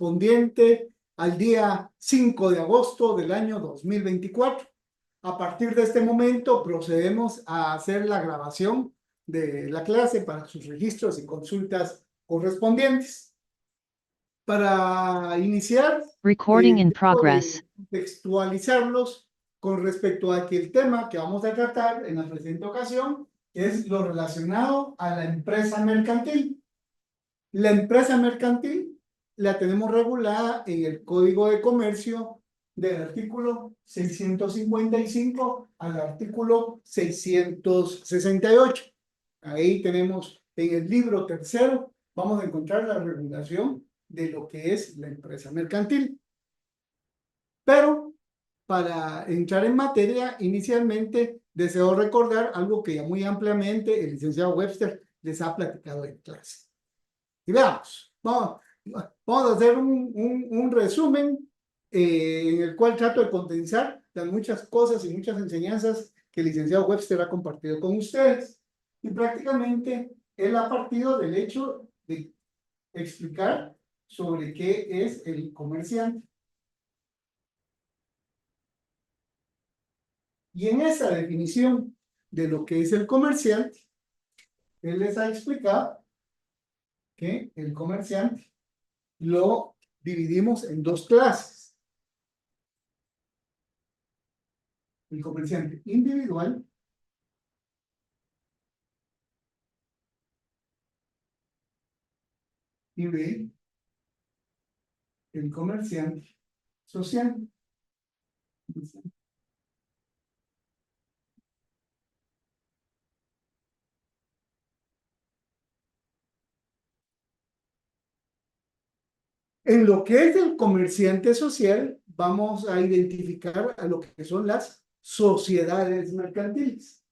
correspondiente al día 5 de agosto del año 2024. A partir de este momento procedemos a hacer la grabación de la clase para sus registros y consultas correspondientes. Para iniciar, Recording in debo progress. contextualizarlos con respecto a que el tema que vamos a tratar en la presente ocasión es lo relacionado a la empresa mercantil. La empresa mercantil la tenemos regulada en el Código de Comercio del artículo 655 al artículo 668. Ahí tenemos en el libro tercero, vamos a encontrar la regulación de lo que es la empresa mercantil. Pero para entrar en materia, inicialmente deseo recordar algo que ya muy ampliamente el licenciado Webster les ha platicado en clase. Y veamos, vamos a hacer un resumen en el cual trato de condensar las muchas cosas y muchas enseñanzas que el licenciado Webster ha compartido con ustedes. Y prácticamente él ha partido del hecho de explicar sobre qué es el comerciante. Y en esa definición de lo que es el comerciante, él les ha explicado que el comerciante lo dividimos en dos clases. El comerciante individual y el comerciante social. En lo que es el comerciante social, vamos a identificar a lo que son las sociedades mercantiles.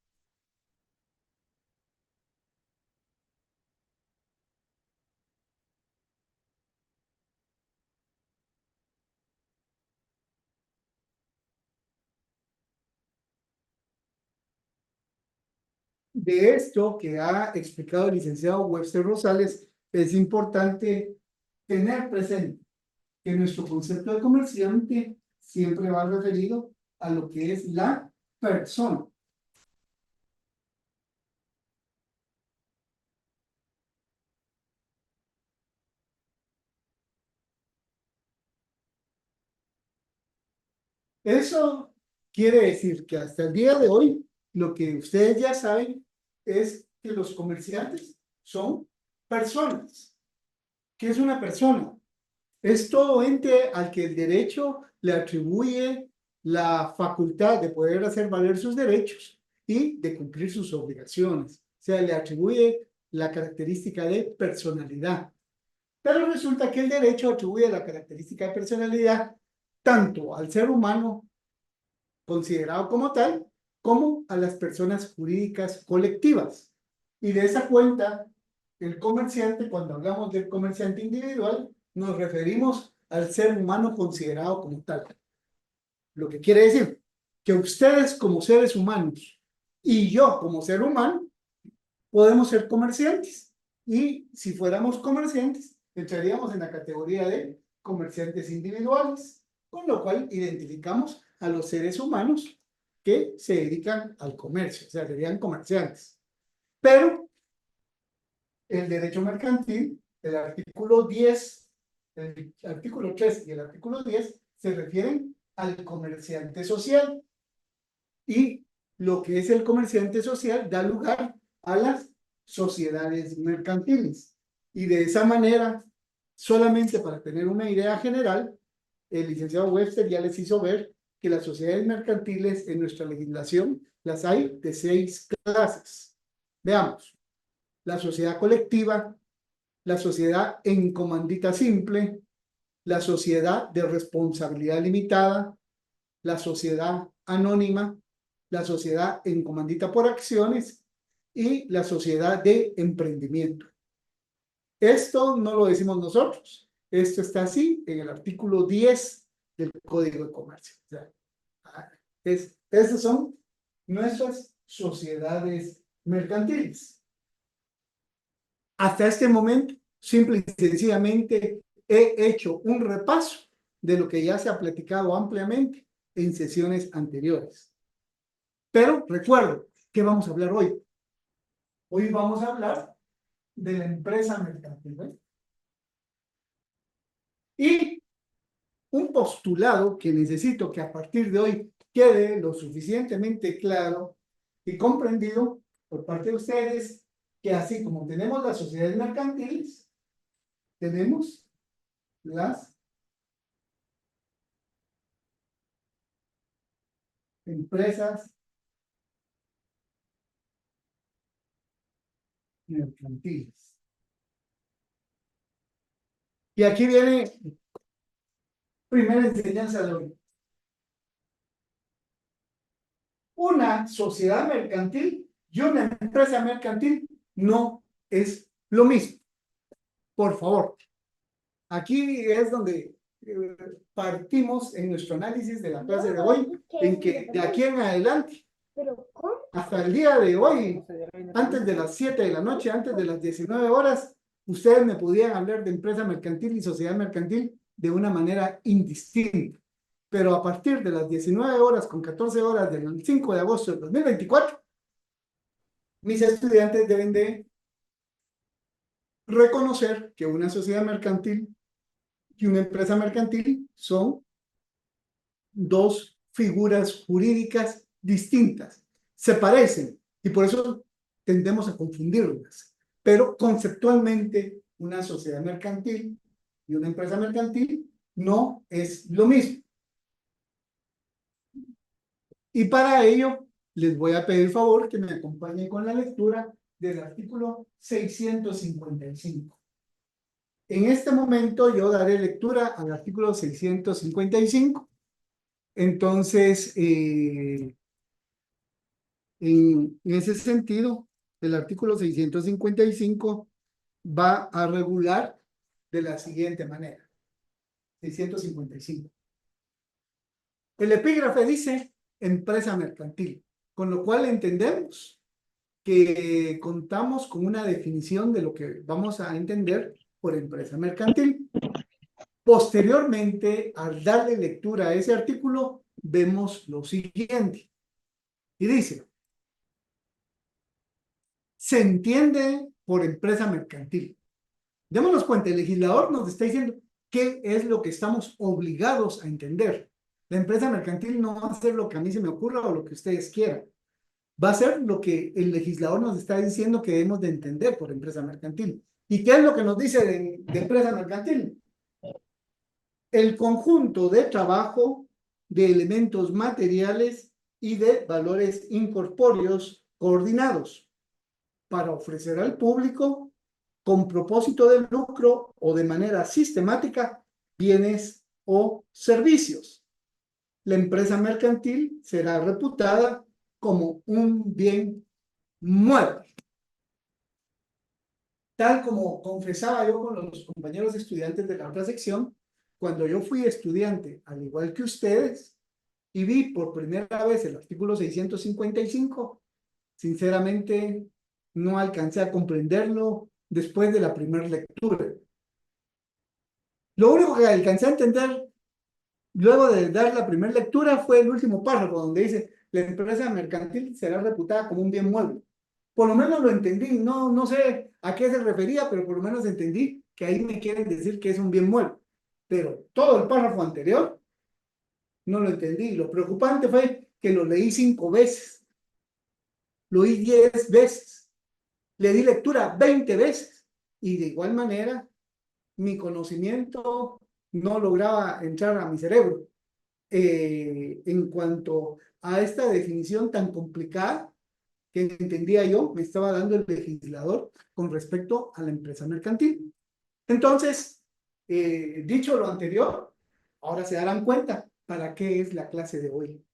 De esto que ha explicado el licenciado Webster Rosales, es importante tener presente que nuestro concepto de comerciante siempre va referido a lo que es la persona. Eso quiere decir que hasta el día de hoy, lo que ustedes ya saben es que los comerciantes son personas. ¿Qué es una persona? Es todo ente al que el derecho le atribuye la facultad de poder hacer valer sus derechos y de cumplir sus obligaciones. O sea, le atribuye la característica de personalidad. Pero resulta que el derecho atribuye la característica de personalidad tanto al ser humano considerado como tal, como a las personas jurídicas colectivas. Y de esa cuenta, el comerciante, cuando hablamos del comerciante individual, nos referimos al ser humano considerado como tal. Lo que quiere decir que ustedes como seres humanos y yo como ser humano podemos ser comerciantes. Y si fuéramos comerciantes, entraríamos en la categoría de comerciantes individuales, con lo cual identificamos a los seres humanos que se dedican al comercio, o sea, serían comerciantes. Pero el derecho mercantil, el artículo 10, el artículo 3 y el artículo 10 se refieren al comerciante social. Y lo que es el comerciante social da lugar a las sociedades mercantiles. Y de esa manera, solamente para tener una idea general, el licenciado Webster ya les hizo ver que las sociedades mercantiles en nuestra legislación las hay de 6 clases. Veamos: la sociedad colectiva, la sociedad en comandita simple, la sociedad de responsabilidad limitada, la sociedad anónima, la sociedad en comandita por acciones y la sociedad de emprendimiento. Esto no lo decimos nosotros, esto está así en el artículo 10 del Código de Comercio. O sea, estas son nuestras sociedades mercantiles. Hasta este momento, simple y sencillamente, he hecho un repaso de lo que ya se ha platicado ampliamente en sesiones anteriores. Pero recuerdo, ¿qué vamos a hablar hoy? Hoy vamos a hablar de la empresa mercantil, ¿ves? Y un postulado que necesito que a partir de hoy quede lo suficientemente claro y comprendido por parte de ustedes, que así como tenemos las sociedades mercantiles, tenemos las empresas mercantiles. Y aquí viene primera enseñanza de hoy. Una sociedad mercantil y una empresa mercantil no es lo mismo. Por favor, aquí es donde partimos en nuestro análisis de la clase de hoy, en que de aquí en adelante, hasta el día de hoy, antes de las 7 de la noche, antes de las 19 horas, ustedes me podían hablar de empresa mercantil y sociedad mercantil de una manera indistinta. Pero a partir de las 19 horas con 14 horas del 5 de agosto de 2024, mis estudiantes deben de reconocer que una sociedad mercantil y una empresa mercantil son dos figuras jurídicas distintas. Se parecen y por eso tendemos a confundirlas. Pero conceptualmente, una sociedad mercantil y una empresa mercantil no es lo mismo. Y para ello, les voy a pedir favor que me acompañen con la lectura del artículo 655. En este momento yo daré lectura al artículo 655. Entonces, en ese sentido, el artículo 655 va a regular de la siguiente manera. 655. El epígrafe dice empresa mercantil, con lo cual entendemos que contamos con una definición de lo que vamos a entender por empresa mercantil. Posteriormente, al darle lectura a ese artículo, vemos lo siguiente. Y dice, se entiende por empresa mercantil. Démonos cuenta, el legislador nos está diciendo qué es lo que estamos obligados a entender. La empresa mercantil no va a ser lo que a mí se me ocurra o lo que ustedes quieran. Va a ser lo que el legislador nos está diciendo que debemos de entender por empresa mercantil. ¿Y qué es lo que nos dice de empresa mercantil? El conjunto de trabajo, de elementos materiales y de valores incorpóreos coordinados para ofrecer al público, con propósito de lucro o de manera sistemática, bienes o servicios. La empresa mercantil será reputada como un bien mueble. Tal como confesaba yo con los compañeros estudiantes de la otra sección, cuando yo fui estudiante, al igual que ustedes, y vi por primera vez el artículo 655, sinceramente no alcancé a comprenderlo después de la primera lectura. Lo único que alcancé a entender luego de dar la primera lectura fue el último párrafo, donde dice, la empresa mercantil será reputada como un bien mueble. Por lo menos lo entendí, no sé a qué se refería, pero por lo menos entendí que ahí me quieren decir que es un bien mueble. Pero todo el párrafo anterior no lo entendí. Lo preocupante fue que lo leí 5 veces, lo oí 10 veces, le di lectura 20 veces y de igual manera mi conocimiento no lograba entrar a mi cerebro. En cuanto a esta definición tan complicada que entendía yo, me estaba dando el legislador con respecto a la empresa mercantil. Entonces, dicho lo anterior, ahora se darán cuenta para qué es la clase de hoy.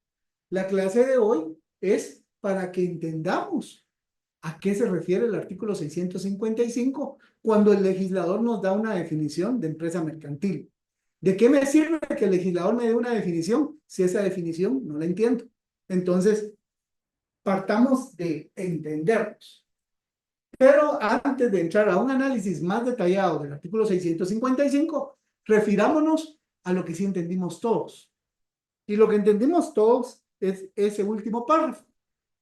La clase de hoy es para que entendamos a qué se refiere el artículo 655 cuando el legislador nos da una definición de empresa mercantil. ¿De qué me sirve que el legislador me dé una definición si esa definición no la entiendo? Entonces, partamos de entendernos. Pero antes de entrar a un análisis más detallado del artículo 655, refirámonos a lo que sí entendimos todos. Y lo que entendimos todos es ese último párrafo,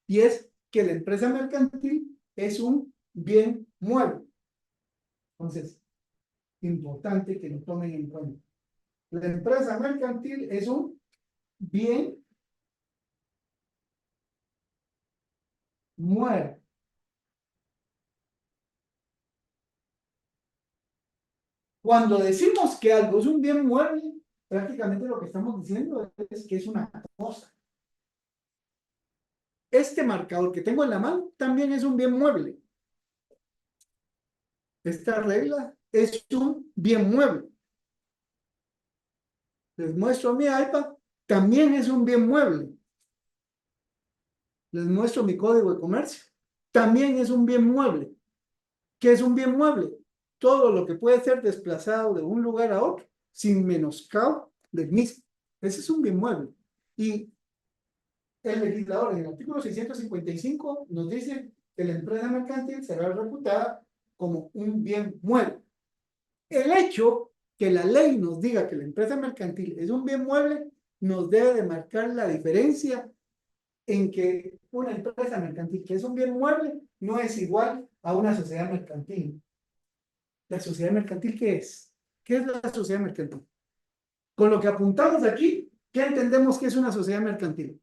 y es que la empresa mercantil es un bien mueble. Entonces, importante que lo tomen en cuenta. La empresa mercantil es un bien mueble. Cuando decimos que algo es un bien mueble, prácticamente lo que estamos diciendo es que es una cosa. Este marcador que tengo en la mano también es un bien mueble. Esta regla es un bien mueble. Les muestro mi iPad, también es un bien mueble. Les muestro mi código de comercio, también es un bien mueble. ¿Qué es un bien mueble? Todo lo que puede ser desplazado de un lugar a otro sin menoscabo del mismo. Ese es un bien mueble. Y el legislador en el artículo 655 nos dice que la empresa mercantil será reputada como un bien mueble. El hecho que la ley nos diga que la empresa mercantil es un bien mueble nos debe de marcar la diferencia en que una empresa mercantil que es un bien mueble no es igual a una sociedad mercantil. ¿La sociedad mercantil qué es? ¿Qué es la sociedad mercantil? Con lo que apuntamos aquí, ¿qué entendemos que es una sociedad mercantil?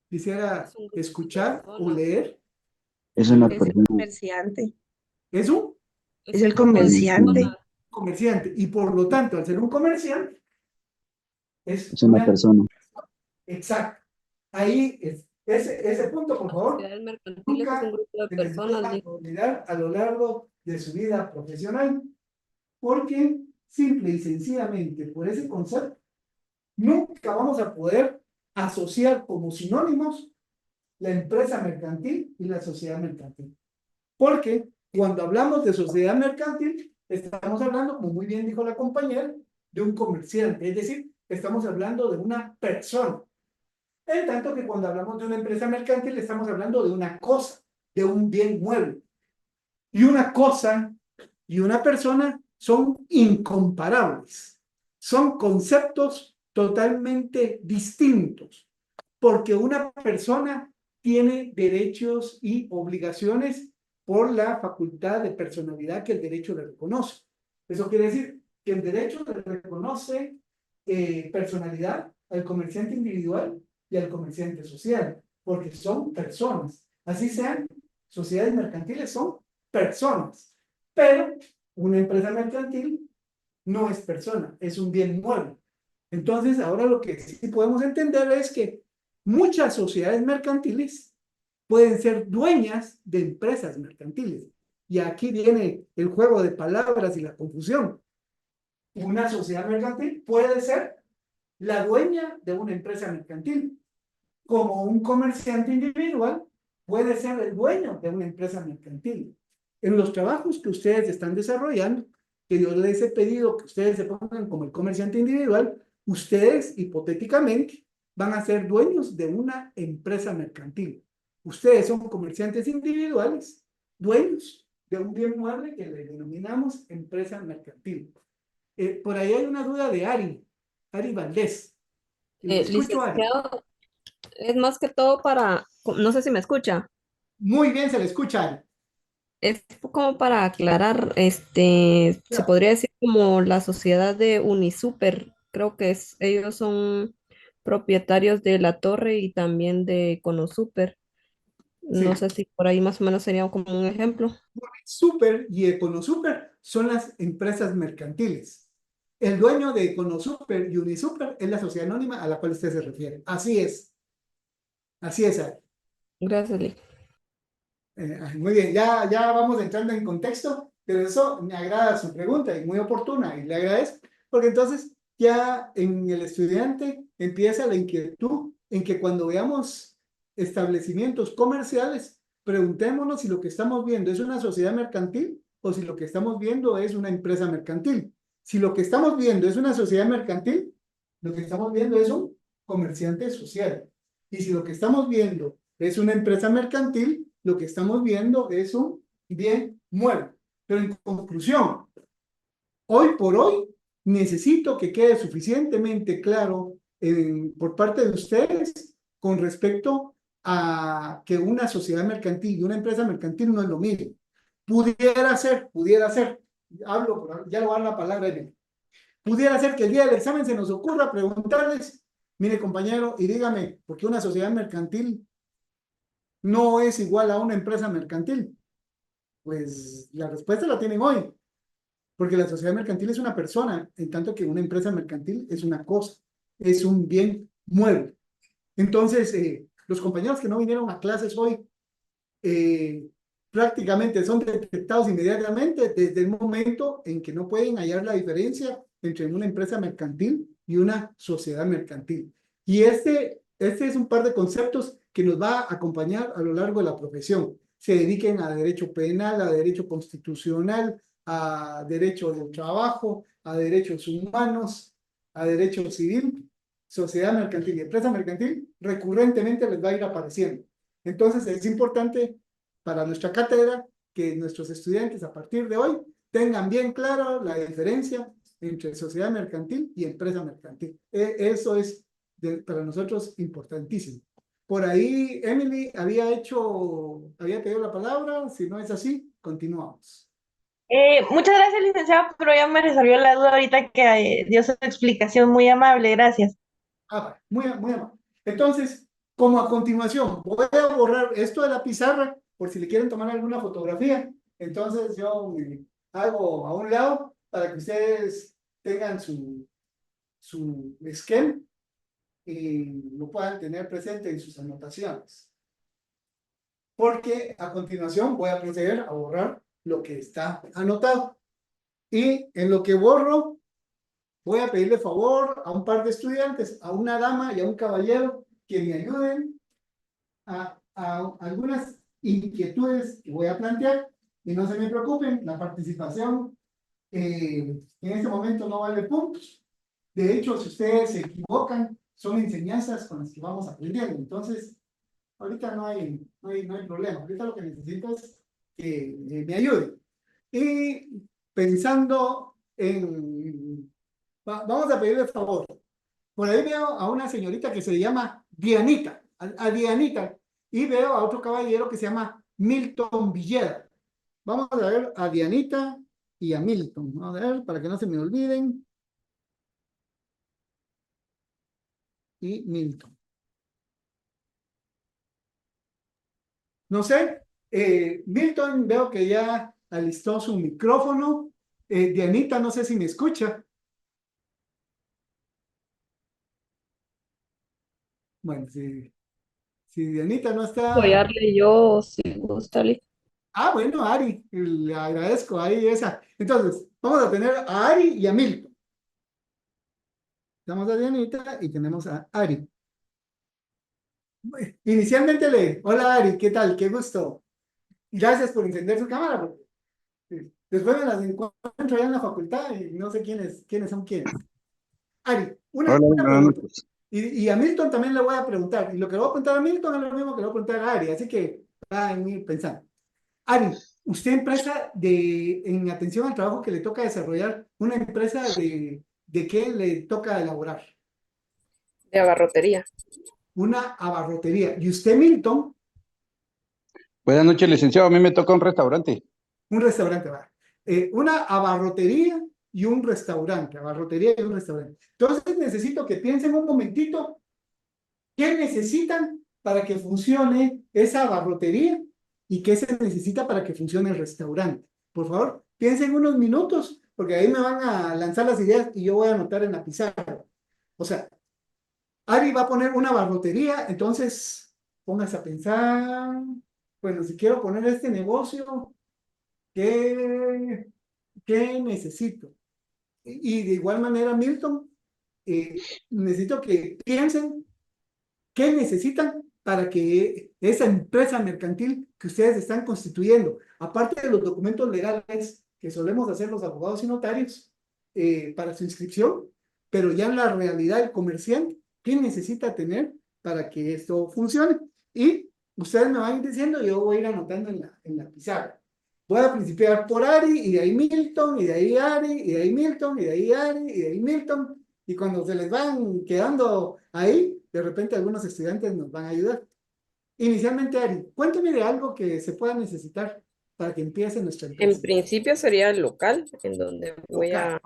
Quisiera Es un grupo de escuchar o personas. leer. Es una Es el persona, comerciante. Es un Es Es el un grupo de comerciante. personas. comerciante y por lo tanto, al ser un comerciante, es es una una persona. exacta. Ahí ese punto, por Las favor, sociedades mercantiles es un nunca grupo de se les personas. deba olvidar a lo largo de su vida profesional, porque simple y sencillamente por ese concepto nunca vamos a poder asociar como sinónimos la empresa mercantil y la sociedad mercantil. Porque cuando hablamos de sociedad mercantil, estamos hablando, como muy bien dijo la compañera, de un comerciante, es decir, estamos hablando de una persona. En tanto que cuando hablamos de una empresa mercantil, estamos hablando de una cosa, de un bien mueble. Y una cosa y una persona son incomparables. Son conceptos totalmente distintos, porque una persona tiene derechos y obligaciones por la facultad de personalidad que el derecho le reconoce. Eso quiere decir que el derecho le reconoce personalidad al comerciante individual y al comerciante social, porque son personas. Así sean sociedades mercantiles, son personas. Pero una empresa mercantil no es persona, es un bien mueble. Entonces, ahora lo que sí podemos entender es que muchas sociedades mercantiles pueden ser dueñas de empresas mercantiles. Y aquí viene el juego de palabras y la confusión. Una sociedad mercantil puede ser la dueña de una empresa mercantil, como un comerciante individual puede ser el dueño de una empresa mercantil. En los trabajos que ustedes están desarrollando, que yo les he pedido que ustedes se pongan como el comerciante individual, ustedes hipotéticamente van a ser dueños de una empresa mercantil. Ustedes son comerciantes individuales, dueños de un bien mueble que le denominamos empresa mercantil. Por ahí hay una duda de Ari Valdés. Le escucho, Ari. Licenciado, es más que todo para, no sé si me escucha, Muy bien, se le escucha, Ari. es como para aclarar, se podría decir como la sociedad de Unisuper, creo que ellos son propietarios de La Torre y también de Conosuper. No Sí. sé si por ahí más o menos sería como un ejemplo. Super y Econosuper son las empresas mercantiles. El dueño de Econosuper y Unisuper es la sociedad anónima a la cual usted se refiere. Así es. Así es, Ari. Gracias, Lee. Muy bien, ya vamos entrando en contexto, pero eso me agrada su pregunta y muy oportuna y le agradezco, porque entonces ya en el estudiante empieza la inquietud en que cuando veamos establecimientos comerciales, preguntémonos si lo que estamos viendo es una sociedad mercantil o si lo que estamos viendo es una empresa mercantil. Si lo que estamos viendo es una sociedad mercantil, lo que estamos viendo es un comerciante social. Y si lo que estamos viendo es una empresa mercantil, lo que estamos viendo es un bien mueble. Pero en conclusión, hoy por hoy, necesito que quede suficientemente claro por parte de ustedes con respecto a que una sociedad mercantil y una empresa mercantil no es lo mismo. Pudiera ser, ya le voy a dar la palabra a él. Pudiera ser que el día del examen se nos ocurra preguntarles, mire compañero, y dígame, ¿por qué una sociedad mercantil no es igual a una empresa mercantil? Pues la respuesta la tienen hoy, porque la sociedad mercantil es una persona, en tanto que una empresa mercantil es una cosa, es un bien mueble. Entonces, los compañeros que no vinieron a clases hoy eh, prácticamente son detectados inmediatamente desde el momento en que no pueden hallar la diferencia entre una empresa mercantil y una sociedad mercantil. Y este es un par de conceptos que nos va a acompañar a lo largo de la profesión. Se dediquen a derecho penal, a derecho constitucional, a derecho del trabajo, a derechos humanos, a derecho civil, sociedad mercantil y empresa mercantil, recurrentemente les va a ir apareciendo. Entonces es importante para nuestra cátedra que nuestros estudiantes a partir de hoy tengan bien claro la diferencia entre sociedad mercantil y empresa mercantil. Eso es para nosotros importantísimo. Por ahí Emily había pedido la palabra, si no es así, continuamos. Muchas gracias, licenciado, pero ya me resolvió la duda ahorita que dio su explicación muy amable, gracias. Vale, muy amable. Entonces, como a continuación, voy a borrar esto de la pizarra por si le quieren tomar alguna fotografía. Entonces, yo me hago a un lado para que ustedes tengan su esquema y lo puedan tener presente en sus anotaciones. Porque a continuación voy a proceder a borrar lo que está anotado. Y en lo que borro, voy a pedirle favor a un par de estudiantes, a una dama y a un caballero, que me ayuden a algunas inquietudes que voy a plantear. Y no se me preocupen, la participación en este momento no vale puntos. De hecho, si ustedes se equivocan, son enseñanzas con las que vamos aprendiendo. Entonces, ahorita no hay problema. Ahorita lo que necesito es que me ayuden. Y pensando vamos a pedirle favor. Por ahí veo a una señorita que se llama Dianita, a Dianita, y veo a otro caballero que se llama Milton Villeda. Vamos a ver a Dianita y a Milton. Vamos a ver para que no se me olviden. Y Milton. No sé, Milton veo que ya alistó su micrófono. Dianita, no sé si me escucha. Bueno, si Dianita no está. Apoyarle yo, si gusta, Ah, bueno, Ari, le agradezco ahí esa. Entonces, vamos a tener a Ari y a Milton. Tenemos a Dianita y tenemos a Ari. Inicialmente hola Ari, ¿qué tal? Qué gusto. Gracias por encender su cámara, porque después me las encuentro ya en la facultad y no sé quiénes son quiénes. Ari, Hola, una buenas pregunta. noches. Y a Milton también le voy a preguntar. Y lo que le voy a preguntar a Milton es lo mismo que le voy a preguntar a Ari, así que va a ir pensando. Ari, usted en atención al trabajo que le toca desarrollar, una empresa ¿de qué le toca elaborar? de abarrotería. Una abarrotería. Y usted, Milton, Buenas noches, licenciado. A mí me toca un restaurante. un restaurante, va. Una abarrotería y un restaurante. Abarrotería y un restaurante. Entonces necesito que piensen un momentito qué necesitan para que funcione esa abarrotería y qué se necesita para que funcione el restaurante. Por favor, piensen unos minutos, porque ahí me van a lanzar las ideas y yo voy a anotar en la pizarra. O sea, Ari va a poner una abarrotería, entonces póngase a pensar, bueno, si quiero poner este negocio, ¿qué, qué necesito? Y de igual manera, Milton, necesito que piensen qué necesitan para que esa empresa mercantil que ustedes están constituyendo, aparte de los documentos legales que solemos hacer los abogados y notarios para su inscripción, pero ya en la realidad el comerciante, ¿qué necesita tener para que esto funcione? Y ustedes me van diciendo, yo voy a ir anotando en la pizarra. Voy a principiar por Ari, y de ahí Milton, y de ahí Ari, y de ahí Milton, y de ahí Ari, y de ahí Milton. Y cuando se les van quedando ahí, de repente algunos estudiantes nos van a ayudar. Inicialmente, Ari, cuéntame de algo que se pueda necesitar para que empiece nuestra En empresa. principio sería el local en donde voy Local. a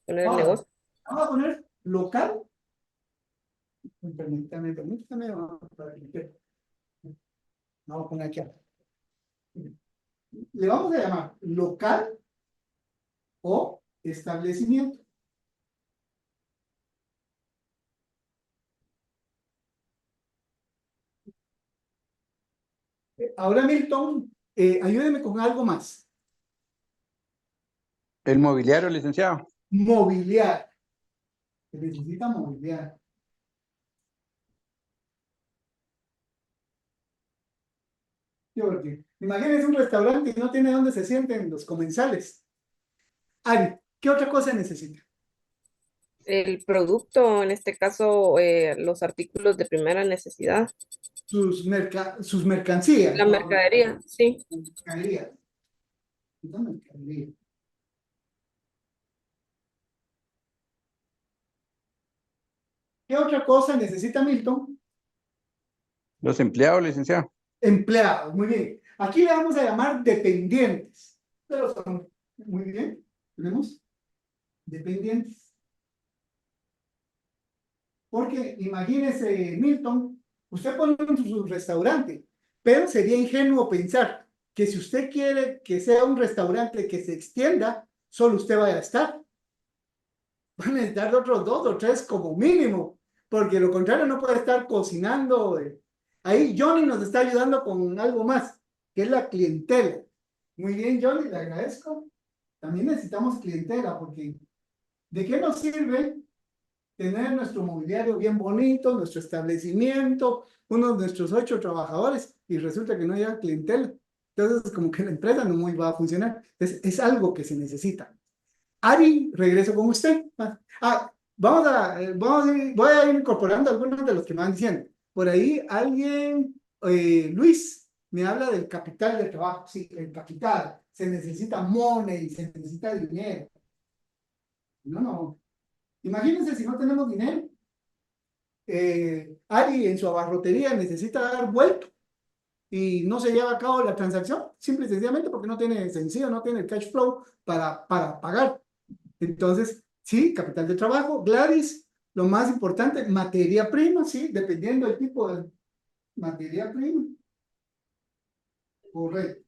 poner el Ahora, negocio. vamos a poner local. Permítame, vamos a poner aquí. Le vamos a llamar local o establecimiento. Ahora, Milton, ayúdeme con algo más. El mobiliario, licenciado. Mobiliario. Se necesita mobiliario. Sí, porque imagínense un restaurante y no tiene dónde se sienten los comensales. Ari, ¿qué otra cosa necesita? El producto, en este caso, los artículos de primera necesidad. Sus mercancías, La ¿no? mercadería, sí. Mercadería. Esta mercadería. ¿Qué otra cosa necesita Milton? Los empleados, licenciado. Empleados, muy bien. Aquí le vamos a llamar dependientes. Pero son, muy bien, tenemos dependientes. Porque imagínese, Milton, usted pone su restaurante, pero sería ingenuo pensar que si usted quiere que sea un restaurante que se extienda, solo usted vaya a estar. Van a necesitar otros dos o tres como mínimo, porque lo contrario no puede estar cocinando. Ahí Johnny nos está ayudando con algo más, que es la clientela. Muy bien, Johnny, le agradezco. También necesitamos clientela, porque ¿de qué nos sirve tener nuestro mobiliario bien bonito, nuestro establecimiento, uno de nuestros 8 trabajadores, y resulta que no llega clientela? Entonces, como que la empresa no muy va a funcionar. Entonces, es algo que se necesita. Ari, regreso con usted. Voy a ir incorporando algunos de los que me van diciendo. Por ahí alguien, Luis, me habla del capital de trabajo. Sí, el capital. Se necesita money, se necesita dinero. No. Imagínense si no tenemos dinero. Ari en su abarrotería necesita dar vuelto y no se lleva a cabo la transacción, simple y sencillamente porque no tiene sencillo, no tiene el cash flow para pagar. Entonces, sí, capital de trabajo. Gladys, lo más importante, materia prima, sí, dependiendo del tipo de materia prima. Correcto.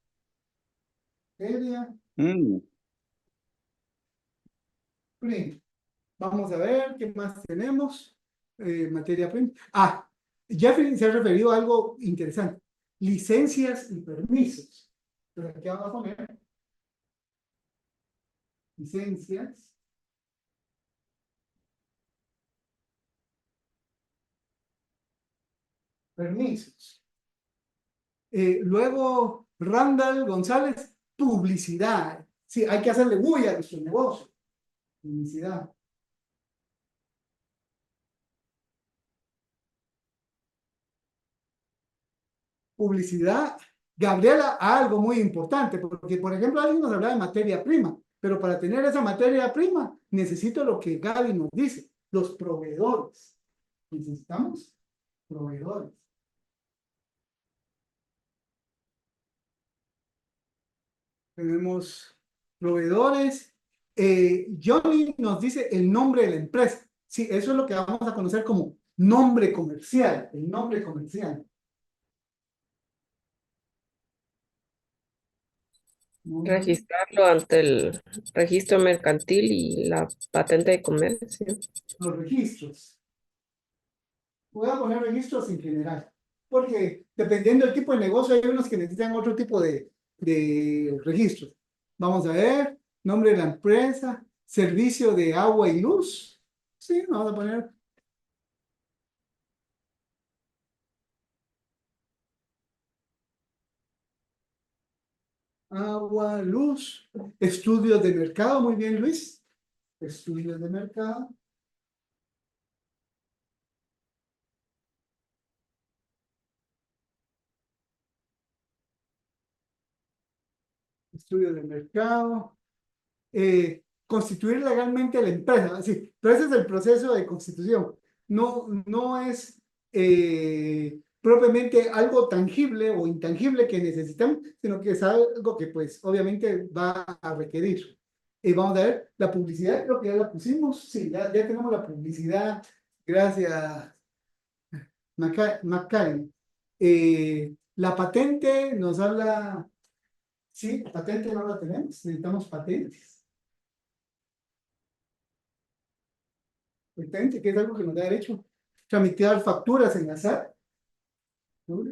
Materia Mm, prima. Vamos a ver qué más tenemos. Materia prima. Jeffrey se ha referido a algo interesante. Licencias y permisos. Entonces, aquí vamos a poner licencias. Permisos. Luego, Randall González, publicidad. Sí, hay que hacerle bulla a nuestro negocio. Publicidad. Publicidad. Gabriela, algo muy importante, porque, por ejemplo, alguien nos habla de materia prima, pero para tener esa materia prima, necesito lo que Gaby nos dice, los proveedores. Necesitamos proveedores. Tenemos proveedores. Johnny nos dice el nombre de la empresa. Sí, eso es lo que vamos a conocer como nombre comercial, el nombre comercial. Nombre, Registrarlo ante el registro mercantil y la patente de comercio. los registros. Voy a poner registros en general, porque dependiendo del tipo de negocio, hay unos que necesitan otro tipo de registros. Vamos a ver, nombre de la empresa, servicio de agua y luz. Sí, vamos a poner agua, luz, estudios de mercado. Muy bien, Luis. Estudios de mercado. estudio de mercado, constituir legalmente la empresa, sí, pero ese es el proceso de constitución. No es propiamente algo tangible o intangible que necesitamos, sino que es algo que pues obviamente va a requerir. Vamos a ver, la publicidad creo que ya la pusimos, sí, ya tenemos la publicidad, gracias Macari. La patente nos habla, sí, patente no la tenemos, necesitamos patentes. Patente, que es algo que nos da derecho. Tramitar facturas en la SAT. ¿No?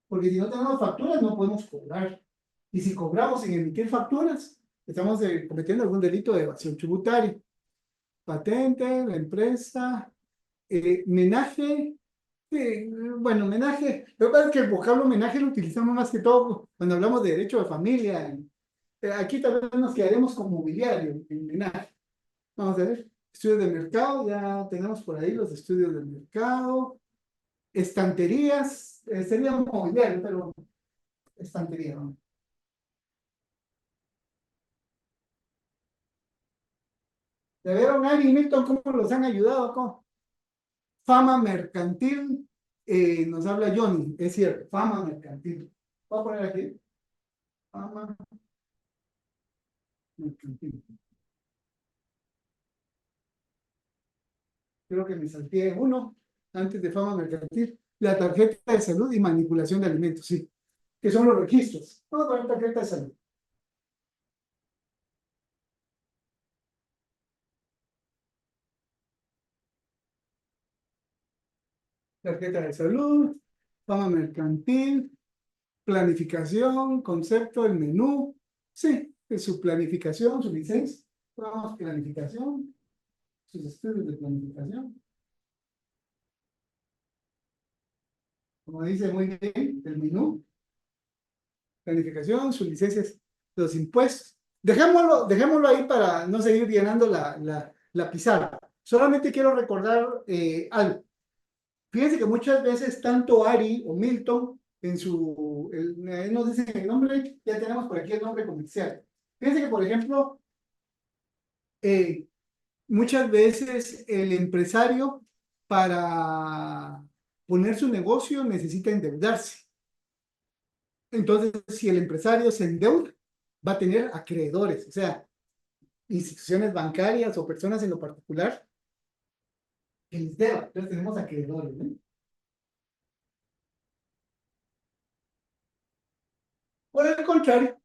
Porque si no tenemos facturas no podemos cobrar. Y si cobramos sin emitir facturas, estamos cometiendo algún delito de evasión tributaria. Patente, la empresa, menaje. Bueno, homenaje, lo que pasa es que el vocablo homenaje lo utilizamos más que todo cuando hablamos de derecho de familia. Aquí tal vez nos quedaremos con mobiliario, en homenaje. Vamos a ver, estudios de mercado, ya tenemos por ahí los estudios del mercado. Estanterías, sería un mobiliario, pero estantería, ¿no? ¿Ya vieron, Ari y Milton, cómo los han ayudado? ¿Cómo? Fama mercantil, nos habla Johnny, es cierto, fama mercantil. Voy a poner aquí, fama mercantil. Creo que me salté uno antes de fama mercantil. La tarjeta de salud y manipulación de alimentos, sí, que son los registros. Vamos a poner tarjeta de salud. Tarjeta de salud, fama mercantil, planificación, concepto, el menú, sí, es su planificación, su licencia, vamos, planificación, sus estudios de planificación. Como dice muy bien, el menú, planificación, sus licencias, los impuestos. Dejémoslo ahí para no seguir llenando la pizarra. Solamente quiero recordar algo. Fíjense que muchas veces tanto Ari o Milton en nos dicen el nombre, ya tenemos por aquí el nombre comercial. Fíjense que, por ejemplo, eh, muchas veces el empresario para poner su negocio necesita endeudarse. Entonces, si el empresario se endeuda, va a tener acreedores, o sea, instituciones bancarias o personas en lo particular que les deban. Entonces tenemos acreedores, ¿no? Por el contrario,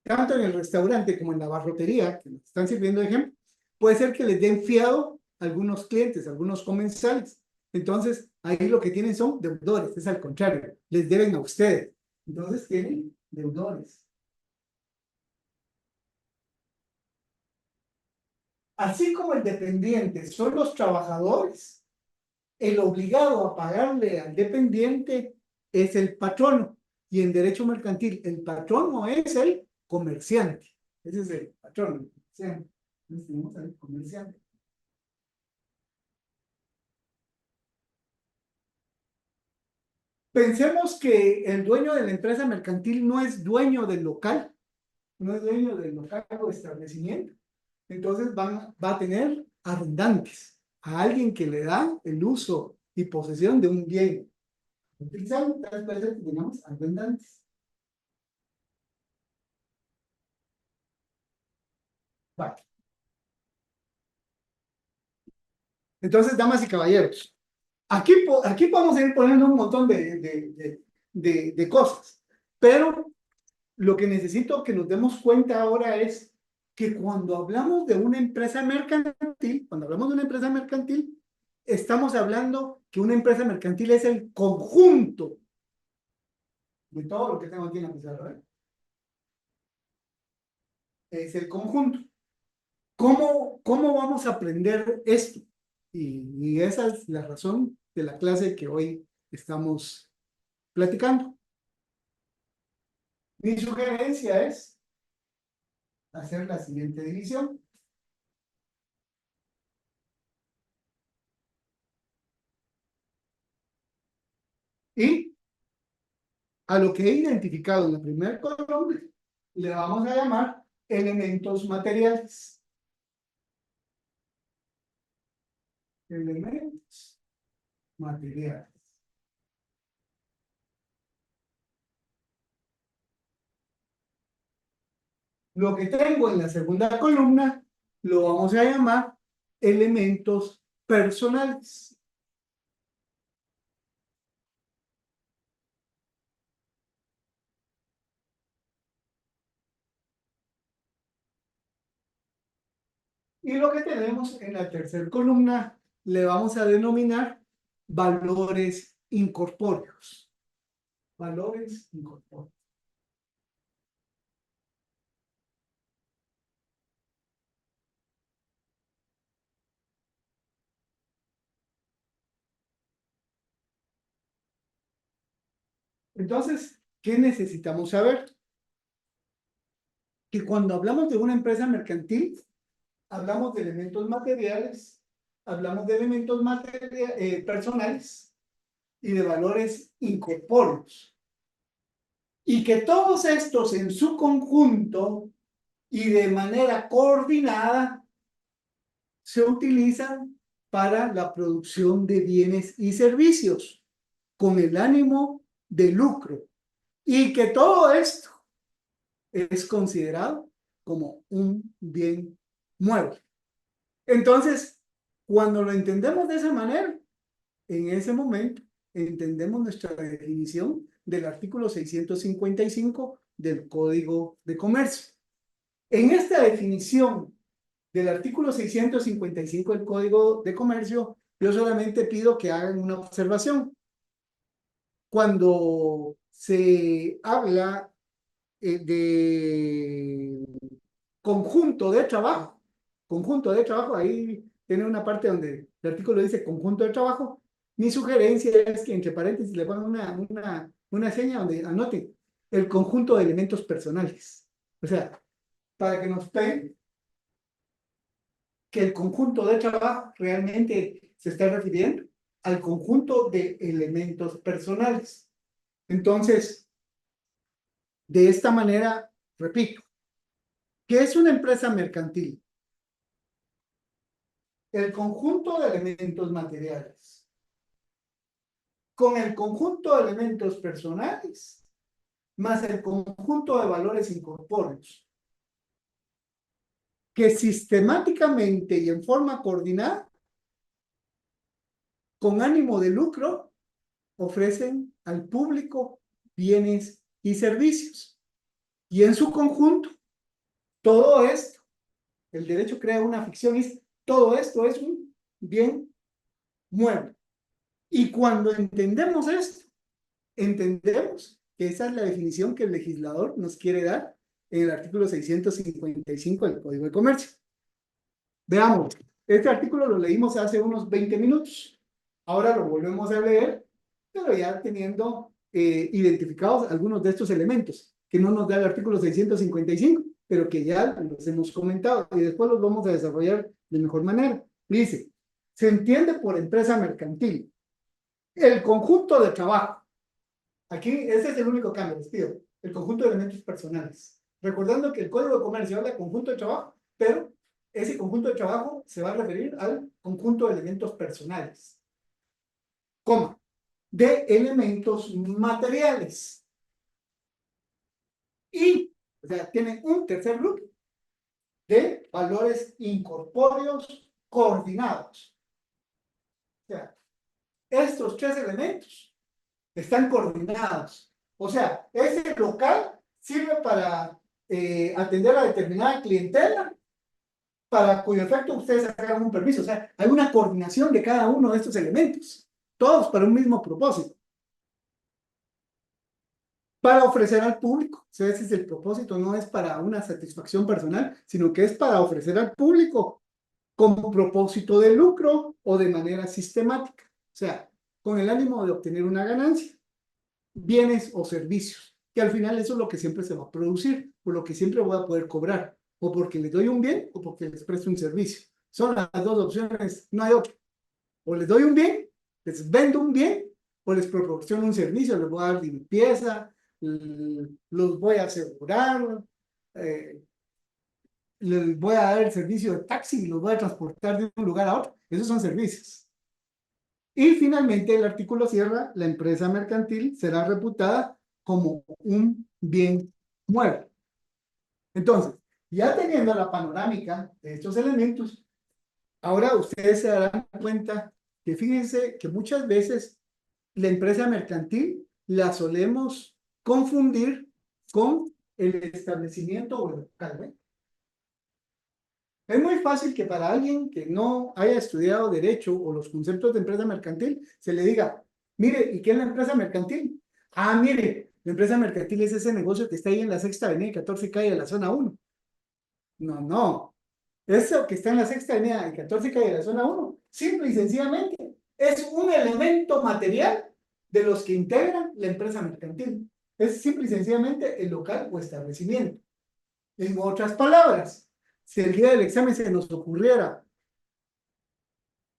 tanto en el restaurante como en la barrotería, que nos están sirviendo de ejemplo, puede ser que les den fiado a algunos clientes, a algunos comensales. Entonces, ahí lo que tienen son deudores, es al contrario, les deben a ustedes. Entonces, tienen deudores. Así como el dependiente son los trabajadores, el obligado a pagarle al dependiente es el patrono. Y en derecho mercantil, el patrono es el comerciante. Ese es el patrono, el comerciante. Entonces tenemos al comerciante. Pensemos que el dueño de la empresa mercantil no es dueño del local, no es dueño del local o establecimiento. Entonces va a tener arrendantes, a alguien que le da el uso y posesión de un bien. Utilizamos tal vez que tengamos arrendantes. Vale. Entonces, damas y caballeros, aquí podemos ir poniendo un montón de cosas, pero lo que necesito que nos demos cuenta ahora es que cuando hablamos de una empresa mercantil, estamos hablando que una empresa mercantil es el conjunto de todo lo que tengo aquí en la pizarra, ¿eh? Es el conjunto. ¿Cómo vamos a aprender esto? Y esa es la razón de la clase que hoy estamos platicando. Mi sugerencia es hacer la siguiente división. Y A lo que he identificado en la primera columna, le vamos a llamar elementos materiales. Elementos materiales. Lo que tengo en la segunda columna lo vamos a llamar elementos personales. Y lo que tenemos en la tercera columna le vamos a denominar valores incorpóreos. Valores incorpóreos. Entonces, ¿qué necesitamos saber? Que cuando hablamos de una empresa mercantil, hablamos de elementos materiales, hablamos de elementos personales y de valores incorpóreos. Y que todos estos en su conjunto y de manera coordinada se utilizan para la producción de bienes y servicios con el ánimo de lucro. Y que todo esto es considerado como un bien mueble. Entonces, cuando lo entendemos de esa manera, en ese momento entendemos nuestra definición del artículo 655 del Código de Comercio. En esta definición del artículo 655 del Código de Comercio, yo solamente pido que hagan una observación. Cuando se habla de conjunto de trabajo, ahí tiene una parte donde el artículo dice conjunto de trabajo. Mi sugerencia es que entre paréntesis le pongan una seña donde anoten el conjunto de elementos personales. O sea, para que nos peguen que el conjunto de trabajo realmente se está refiriendo al conjunto de elementos personales. Entonces, de esta manera, repito, ¿qué es una empresa mercantil? El conjunto de elementos materiales con el conjunto de elementos personales más el conjunto de valores incorpóreos que sistemáticamente y en forma coordinada, con ánimo de lucro, ofrecen al público bienes y servicios. Y en su conjunto, todo esto, el derecho crea una ficción, es todo esto es un bien mueble. Y cuando entendemos esto, entendemos que esa es la definición que el legislador nos quiere dar en el artículo 655 del Código de Comercio. Veamos, este artículo lo leímos hace unos 20 minutos. Ahora lo volvemos a leer, pero ya teniendo identificados algunos de estos elementos que no nos da el artículo 655, pero que ya los hemos comentado y después los vamos a desarrollar de mejor manera. Dice, se entiende por empresa mercantil el conjunto de trabajo. Aquí, ese es el único cambio, les pido. El conjunto de elementos personales. Recordando que el Código de Comercio habla de conjunto de trabajo, pero ese conjunto de trabajo se va a referir al conjunto de elementos personales. Coma. De elementos materiales. Y, o sea, tienen un tercer grupo de valores incorpóreos coordinados. O sea, estos tres elementos están coordinados. O sea, ese local sirve para atender a determinada clientela, para cuyo efecto ustedes sacan un permiso. O sea, hay una coordinación de cada uno de estos elementos, todos para un mismo propósito. Para ofrecer al público. O sea, ese es el propósito, no es para una satisfacción personal, sino que es para ofrecer al público con propósito de lucro o de manera sistemática. O sea, con el ánimo de obtener una ganancia, bienes o servicios, que al final eso es lo que siempre se va a producir, por lo que siempre voy a poder cobrar, o porque les doy un bien o porque les presto un servicio. Son las dos opciones, no hay otra. O les doy un bien, les vendo un bien, o les proporciono un servicio, les voy a dar limpieza, los voy a asegurar, eh, les voy a dar el servicio de taxi y los voy a transportar de un lugar a otro. Esos son servicios. Y finalmente el artículo cierra, la empresa mercantil será reputada como un bien mueble. Entonces, ya teniendo la panorámica de estos elementos, ahora ustedes se darán cuenta que fíjense que muchas veces la empresa mercantil la solemos confundir con el establecimiento o el local, ¿eh? Es muy fácil que para alguien que no haya estudiado derecho o los conceptos de empresa mercantil se le diga, mire, ¿y qué es la empresa mercantil? Ah, mire, la empresa mercantil es ese negocio que está ahí en la Sexta Avenida y 14 calle de la zona 1. No, no. Eso que está en la Sexta Avenida y 14 calle de la zona 1, simple y sencillamente, es un elemento material de los que integran la empresa mercantil. Es simple y sencillamente el local o establecimiento. En otras palabras, si el día del examen se nos ocurriera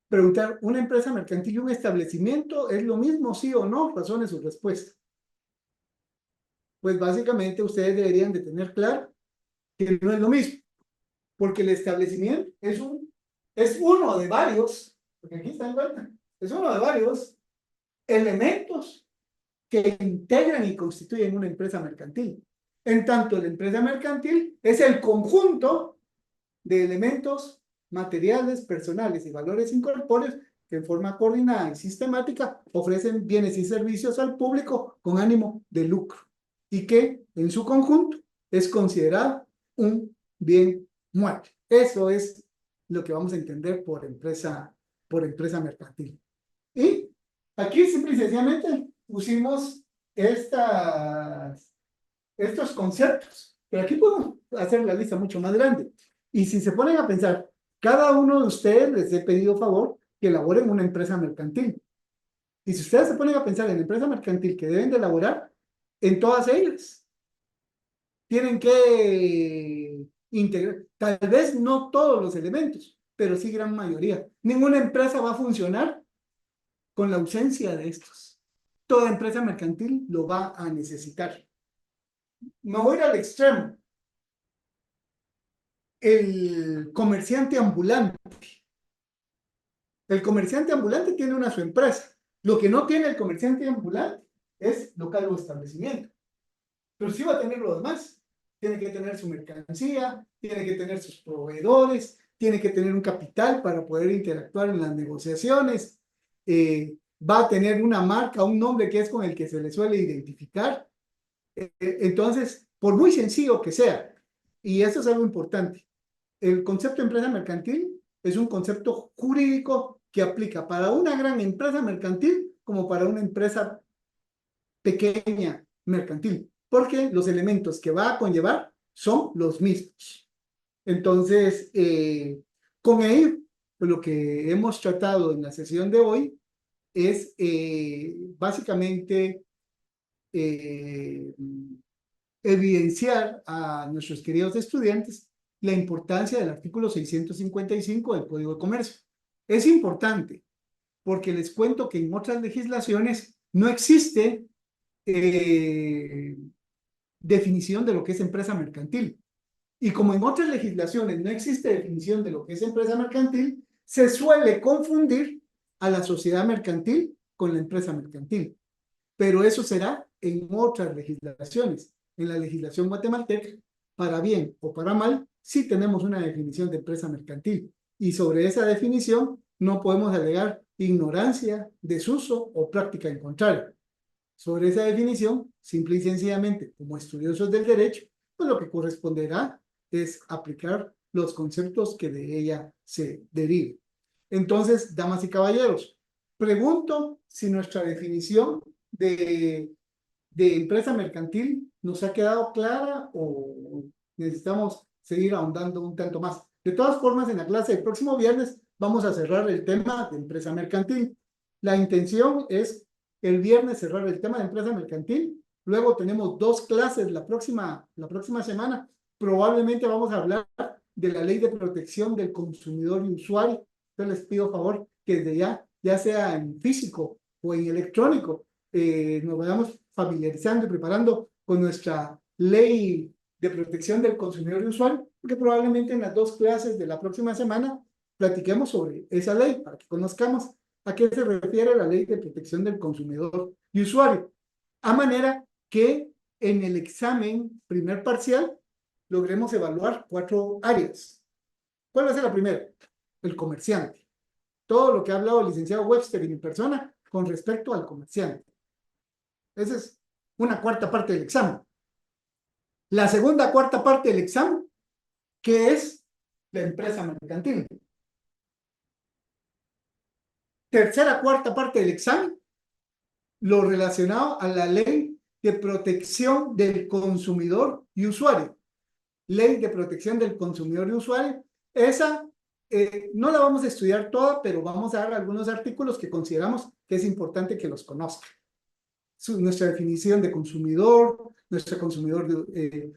preguntar, ¿una empresa mercantil y un establecimiento es lo mismo, sí o no? Razone su respuesta. Pues básicamente ustedes deberían de tener claro que no es lo mismo, porque el establecimiento es uno de varios, porque aquí está en cuenta, es uno de varios elementos que integran y constituyen una empresa mercantil. En tanto, la empresa mercantil es el conjunto de elementos materiales, personales y valores incorpóreos que en forma coordinada y sistemática ofrecen bienes y servicios al público con ánimo de lucro y que en su conjunto es considerado un bien mueble. Eso es lo que vamos a entender por empresa mercantil. Y aquí simple y sencillamente pusimos estos conceptos, pero aquí podemos hacer la lista mucho más grande. Y si se ponen a pensar, cada uno de ustedes les he pedido favor que elaboren una empresa mercantil. Y si ustedes se ponen a pensar en la empresa mercantil que deben de elaborar, en todas ellas tienen que integrar, tal vez no todos los elementos, pero sí gran mayoría. Ninguna empresa va a funcionar con la ausencia de estos. Toda empresa mercantil lo va a necesitar. Me voy a ir al extremo. El comerciante ambulante. El comerciante ambulante tiene su empresa. Lo que no tiene el comerciante ambulante es local o establecimiento. Pero sí va a tener lo demás. Tiene que tener su mercancía, tiene que tener sus proveedores, tiene que tener un capital para poder interactuar en las negociaciones. Va a tener una marca, un nombre que es con el que se le suele identificar. Entonces, por muy sencillo que sea, y esto es algo importante, el concepto de empresa mercantil es un concepto jurídico que aplica para una gran empresa mercantil como para una empresa pequeña mercantil, porque los elementos que va a conllevar son los mismos. Entonces, con ello, pues lo que hemos tratado en la sesión de hoy es básicamente evidenciar a nuestros queridos estudiantes la importancia del artículo 655 del Código de Comercio. Es importante porque les cuento que en otras legislaciones no existe definición de lo que es empresa mercantil. Y como en otras legislaciones no existe definición de lo que es empresa mercantil, se suele confundir a la sociedad mercantil con la empresa mercantil. Pero eso será en otras legislaciones. En la legislación guatemalteca, para bien o para mal, sí tenemos una definición de empresa mercantil. Y sobre esa definición no podemos alegar ignorancia, desuso o práctica en contrario. Sobre esa definición, simple y sencillamente, como estudiosos del derecho, pues lo que corresponderá es aplicar los conceptos que de ella se deriven. Entonces, damas y caballeros, pregunto si nuestra definición de empresa mercantil nos ha quedado clara o necesitamos seguir ahondando un tanto más. De todas formas, en la clase del próximo viernes vamos a cerrar el tema de empresa mercantil. La intención es el viernes cerrar el tema de empresa mercantil. Luego tenemos 2 clases la próxima semana. Probablemente vamos a hablar de la ley de protección del consumidor y usuario. Entonces les pido favor que desde ya sea en físico o en electrónico, nos vayamos familiarizando y preparando con nuestra ley de protección del consumidor y usuario, porque probablemente en las 2 clases de la próxima semana platiquemos sobre esa ley para que conozcamos a qué se refiere la ley de protección del consumidor y usuario. A manera que en el examen primer parcial logremos evaluar 4 áreas. ¿Cuál va a ser la primera? El comerciante. Todo lo que ha hablado el licenciado Webster y mi persona con respecto al comerciante. Esa es una 1/4 parte del examen. La segunda 1/4 parte del examen, que es la empresa mercantil. Tercera 1/4 parte del examen, lo relacionado a la ley de protección del consumidor y usuario. Ley de protección del consumidor y usuario. Esa no la vamos a estudiar toda, pero vamos a dar algunos artículos que consideramos que es importante que los conozcan. Nuestra definición de consumidor,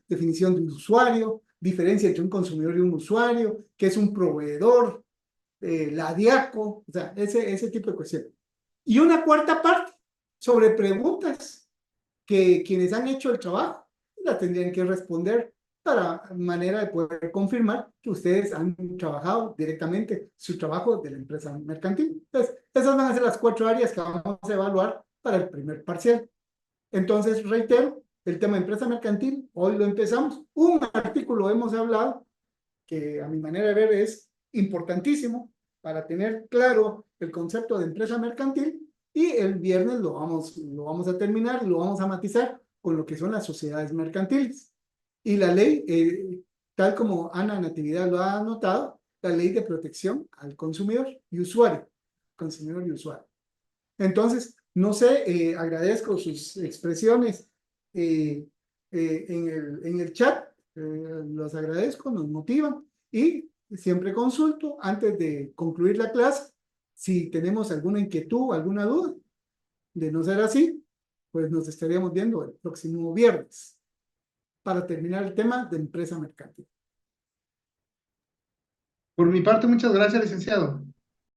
definición de usuario, diferencia entre un consumidor y un usuario, qué es un proveedor, la DIACO, o sea, ese tipo de cuestiones. Y una 1/4 parte sobre preguntas que quienes han hecho el trabajo la tendrían que responder para manera de poder confirmar que ustedes han trabajado directamente su trabajo de la empresa mercantil. Entonces, esas van a ser las 4 áreas que vamos a evaluar para el primer parcial. Entonces, reitero, el tema de empresa mercantil, hoy lo empezamos. Un artículo hemos hablado que a mi manera de ver es importantísimo para tener claro el concepto de empresa mercantil, y el viernes lo vamos a terminar, lo vamos a matizar con lo que son las sociedades mercantiles. Y la ley, tal como Ana Natividad lo ha anotado, la ley de protección al consumidor y usuario. Consumidor y usuario. Entonces, no sé, agradezco sus expresiones en el chat, los agradezco, nos motivan, y siempre consulto antes de concluir la clase si tenemos alguna inquietud, alguna duda. De no ser así, pues nos estaríamos viendo el próximo viernes para terminar el tema de empresa mercantil. Por mi parte, muchas gracias, licenciado.